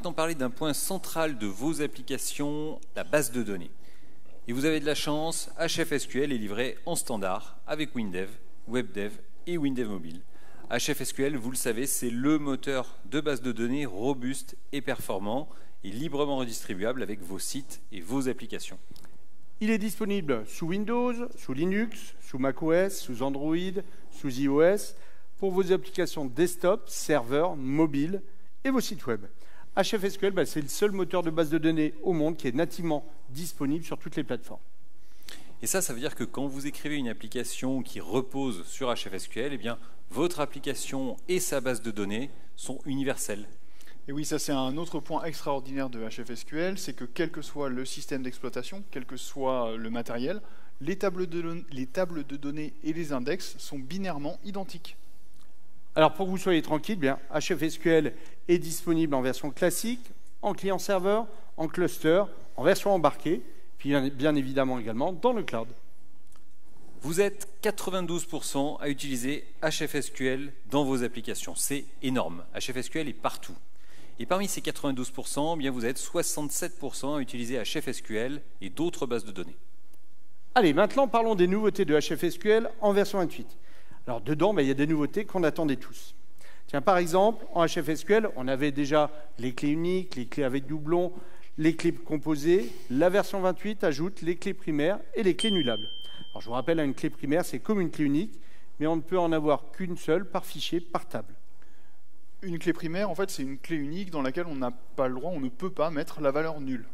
maintenant parler d'un point central de vos applications, la base de données. Et vous avez de la chance, HFSQL est livré en standard avec WinDev, WebDev et WinDev Mobile. HFSQL, vous le savez, c'est le moteur de base de données robuste et performant et librement redistribuable avec vos sites et vos applications. Il est disponible sous Windows, sous Linux, sous macOS, sous Android, sous iOS, pour vos applications desktop, serveurs, mobiles et vos sites web. HFSQL, c'est le seul moteur de base de données au monde qui est nativement disponible sur toutes les plateformes. Et ça veut dire que quand vous écrivez une application qui repose sur HFSQL, eh bien, votre application et sa base de données sont universelles. Et oui, ça c'est un autre point extraordinaire de HFSQL, c'est que quel que soit le système d'exploitation, quel que soit le matériel, les tables de données et les index sont binairement identiques. Alors pour que vous soyez tranquille, HFSQL est disponible en version classique, en client-serveur, en cluster, en version embarquée, puis bien évidemment également dans le cloud. Vous êtes 92% à utiliser HFSQL dans vos applications. C'est énorme. HFSQL est partout. Et parmi ces 92%, bien vous êtes 67% à utiliser HFSQL et d'autres bases de données. Allez, maintenant parlons des nouveautés de HFSQL en version 28. Alors dedans, il y a des nouveautés qu'on attendait tous. Tiens, par exemple, en HFSQL, on avait déjà les clés uniques, les clés avec doublons, les clés composées. La version 28 ajoute les clés primaires et les clés nullables. Alors je vous rappelle, une clé primaire, c'est comme une clé unique, mais on ne peut en avoir qu'une seule par fichier, par table. Une clé primaire, en fait, c'est une clé unique dans laquelle on n'a pas le droit, on ne peut pas mettre la valeur nulle.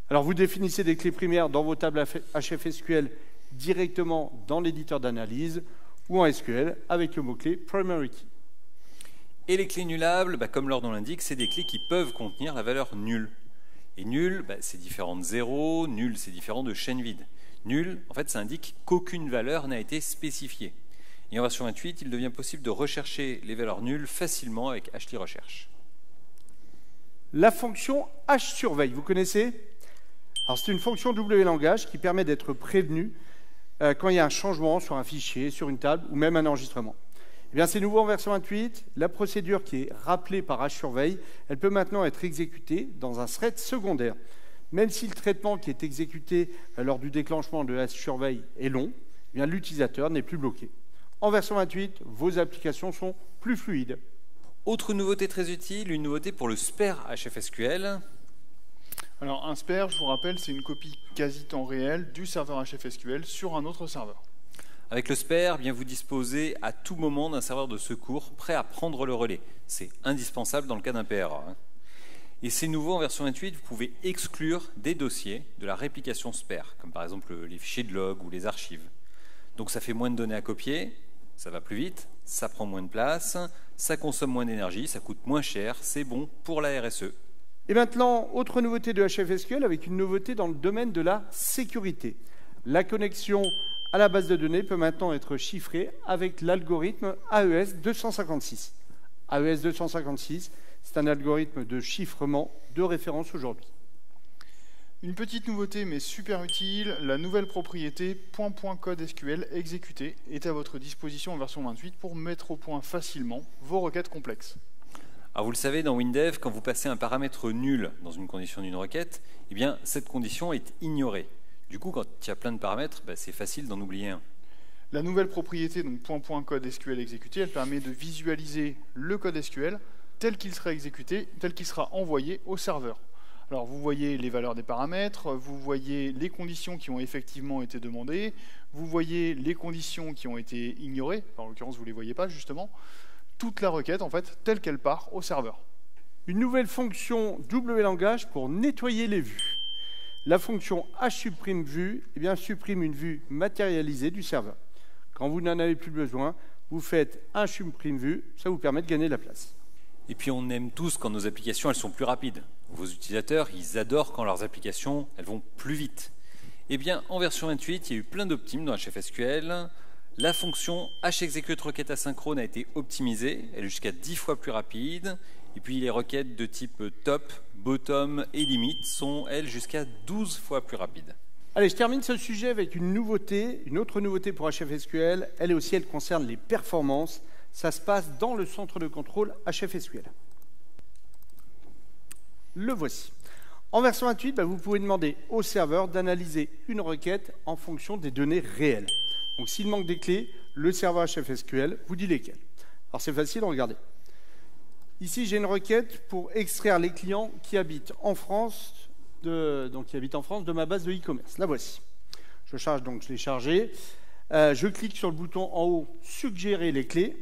Alors vous définissez des clés primaires dans vos tables HFSQL directement dans l'éditeur d'analyse ou en SQL avec le mot-clé primary key. Et les clés nullables, comme leur nom l'indique, c'est des clés qui peuvent contenir la valeur nulle. Et nul, c'est différent de 0, nul, c'est différent de chaîne vide. Nul, en fait, ça indique qu'aucune valeur n'a été spécifiée. Et en version 28, il devient possible de rechercher les valeurs nulles facilement avec HTRecherche. La fonction hsurveille, vous connaissez? Alors c'est une fonction WLangage qui permet d'être prévenu quand il y a un changement sur un fichier, sur une table ou même un enregistrement. Eh bien, c'est nouveau en version 28. La procédure qui est rappelée par hsurveille, elle peut maintenant être exécutée dans un thread secondaire. Même si le traitement qui est exécuté lors du déclenchement de hsurveille est long, eh bien, l'utilisateur n'est plus bloqué. En version 28, vos applications sont plus fluides. Autre nouveauté très utile, une nouveauté pour le spare HFSQL. Alors un spare, je vous rappelle, c'est une copie quasi temps réel du serveur HFSQL sur un autre serveur. Avec le spare, vous disposez à tout moment d'un serveur de secours prêt à prendre le relais. C'est indispensable dans le cas d'un PRA. Et c'est nouveau en version 28, vous pouvez exclure des dossiers de la réplication spare, comme par exemple les fichiers de log ou les archives. Donc ça fait moins de données à copier, ça va plus vite, ça prend moins de place, ça consomme moins d'énergie, ça coûte moins cher, c'est bon pour la RSE. Et maintenant, autre nouveauté de HFSQL avec une nouveauté dans le domaine de la sécurité. La connexion à la base de données peut maintenant être chiffrée avec l'algorithme AES 256. AES 256, c'est un algorithme de chiffrement de référence aujourd'hui. Une petite nouveauté mais super utile, la nouvelle propriété .code_SQL exécuté est à votre disposition en version 28 pour mettre au point facilement vos requêtes complexes. Alors vous le savez, dans WinDev, quand vous passez un paramètre nul dans une condition d'une requête, eh bien cette condition est ignorée. Du coup, quand il y a plein de paramètres, c'est facile d'en oublier un. La nouvelle propriété, donc .code_SQL exécuté, elle permet de visualiser le code SQL tel qu'il sera exécuté, tel qu'il sera envoyé au serveur. Alors vous voyez les valeurs des paramètres, vous voyez les conditions qui ont effectivement été demandées, vous voyez les conditions qui ont été ignorées, en l'occurrence vous ne les voyez pas justement, toute la requête en fait telle qu'elle part au serveur. Une nouvelle fonction WLangage pour nettoyer les vues. La fonction hSupprimeVue supprime une vue matérialisée du serveur. Quand vous n'en avez plus besoin, vous faites hSupprimeVue, ça vous permet de gagner de la place. Et puis on aime tous quand nos applications elles sont plus rapides. Vos utilisateurs, ils adorent quand leurs applications elles vont plus vite. Eh bien, en version 28, il y a eu plein d'optimes dans HFSQL. La fonction hExecute requête asynchrone a été optimisée, elle est jusqu'à 10 fois plus rapide. Et puis les requêtes de type top, bottom et limit sont, elles, jusqu'à 12 fois plus rapides. Allez, je termine ce sujet avec une nouveauté, une autre nouveauté pour HFSQL. Elle concerne les performances. Ça se passe dans le centre de contrôle HFSQL. Le voici. En version 28, vous pouvez demander au serveur d'analyser une requête en fonction des données réelles. Donc s'il manque des clés, le serveur HFSQL vous dit lesquelles. Alors c'est facile, regardez. Ici, j'ai une requête pour extraire les clients qui habitent en France, de ma base de e-commerce. La voici. Je charge, donc je l'ai chargée. Je clique sur le bouton en haut « Suggérer les clés ».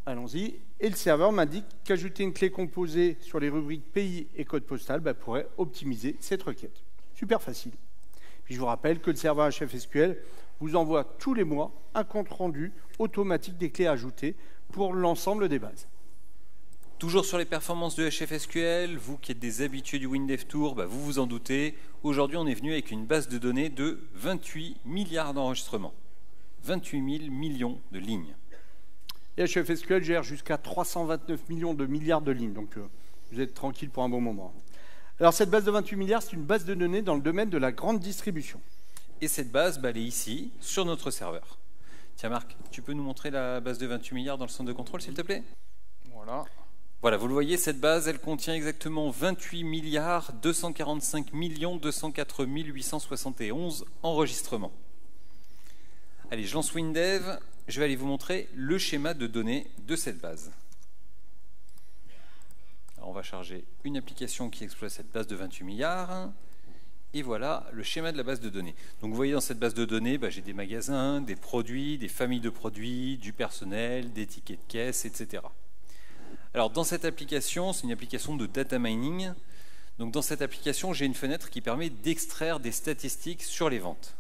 Allons-y. Et le serveur m'indique qu'ajouter une clé composée sur les rubriques pays et code postal pourrait optimiser cette requête. Super facile. Puis je vous rappelle que le serveur HFSQL vous envoie tous les mois un compte-rendu automatique des clés ajoutées pour l'ensemble des bases. Toujours sur les performances de HFSQL, vous qui êtes des habitués du WinDevTour, vous vous en doutez, aujourd'hui on est venu avec une base de données de 28 milliards d'enregistrements. 28 000 millions de lignes. Et HFSQL gère jusqu'à 329 millions de milliards de lignes, donc vous êtes tranquille pour un bon moment. Alors cette base de 28 milliards, c'est une base de données dans le domaine de la grande distribution. Et cette base, elle est ici, sur notre serveur. Tiens Marc, tu peux nous montrer la base de 28 milliards dans le centre de contrôle, s'il te plaît? Voilà. Voilà, vous le voyez, cette base, elle contient exactement 28 milliards 245 millions 204 871 enregistrements. Allez, je lance WinDev. Je vais aller vous montrer le schéma de données de cette base. Alors, on va charger une application qui exploite cette base de 28 milliards. Et voilà le schéma de la base de données. Donc vous voyez dans cette base de données, j'ai des magasins, des produits, des familles de produits, du personnel, des tickets de caisse, etc. Alors dans cette application, c'est une application de data mining. Donc dans cette application, j'ai une fenêtre qui permet d'extraire des statistiques sur les ventes.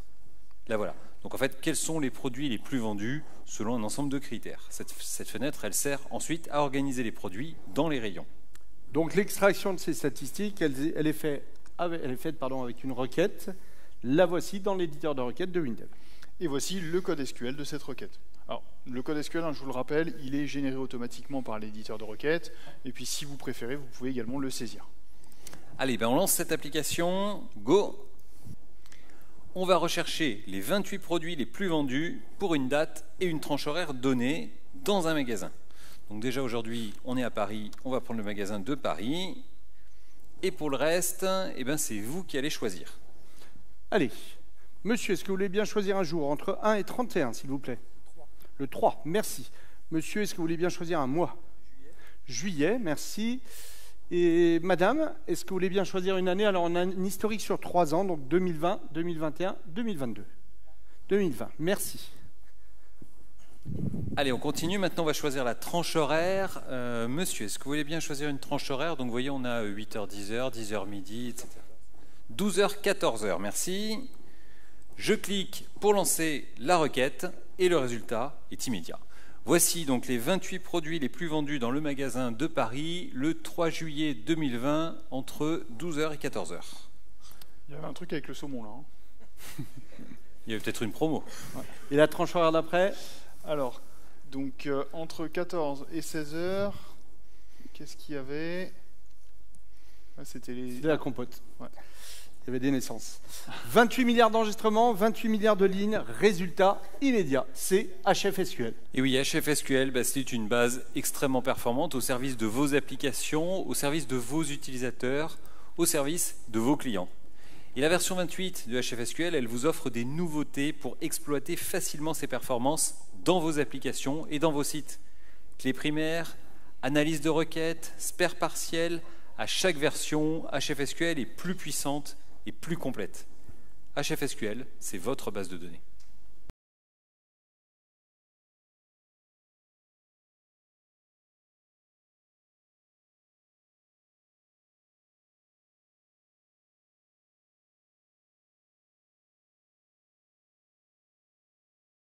Là voilà. Donc en fait, quels sont les produits les plus vendus selon un ensemble de critères. Cette fenêtre, elle sert ensuite à organiser les produits dans les rayons. Donc l'extraction de ces statistiques, elle est faite avec une requête. La voici dans l'éditeur de requête de WinDev. Et voici le code SQL de cette requête. Alors, le code SQL, je vous le rappelle, il est généré automatiquement par l'éditeur de requête. Et puis, si vous préférez, vous pouvez également le saisir. Allez, on lance cette application. Go! On va rechercher les 28 produits les plus vendus pour une date et une tranche horaire donnée dans un magasin. Donc déjà, aujourd'hui, on est à Paris. On va prendre le magasin de Paris. Et pour le reste, c'est vous qui allez choisir. Allez. Monsieur, est-ce que vous voulez bien choisir un jour entre 1 et 31, s'il vous plaît? 3. Le 3, merci. Monsieur, est-ce que vous voulez bien choisir un mois? Juillet, merci. Et madame, est-ce que vous voulez bien choisir une année? Alors, on a un historique sur 3 ans, donc 2020, 2021, 2022. 2020, merci. Allez, on continue. Maintenant, on va choisir la tranche horaire. Monsieur, est-ce que vous voulez bien choisir une tranche horaire? Donc, vous voyez, on a 8h, 10h, 10h midi, etc. 12h, 14h, merci. Je clique pour lancer la requête et le résultat est immédiat. Voici donc les 28 produits les plus vendus dans le magasin de Paris le 3 juillet 2020 entre 12h et 14h. Il y avait un truc avec le saumon là. Il y avait peut-être une promo. Ouais. Et la tranche horaire d'après? Alors, donc entre 14 et 16h, qu'est-ce qu'il y avait? C'était la compote. Ouais. Il y avait des naissances. 28 milliards d'enregistrements, 28 milliards de lignes, résultat immédiat, c'est HFSQL. Et oui, HFSQL, c'est une base extrêmement performante au service de vos applications, au service de vos utilisateurs, au service de vos clients. Et la version 28 de HFSQL, elle vous offre des nouveautés pour exploiter facilement ces performances dans vos applications et dans vos sites. Clés primaires, analyse de requêtes, spare partiel. À chaque version, HFSQL est plus puissante et plus complète. HFSQL, c'est votre base de données.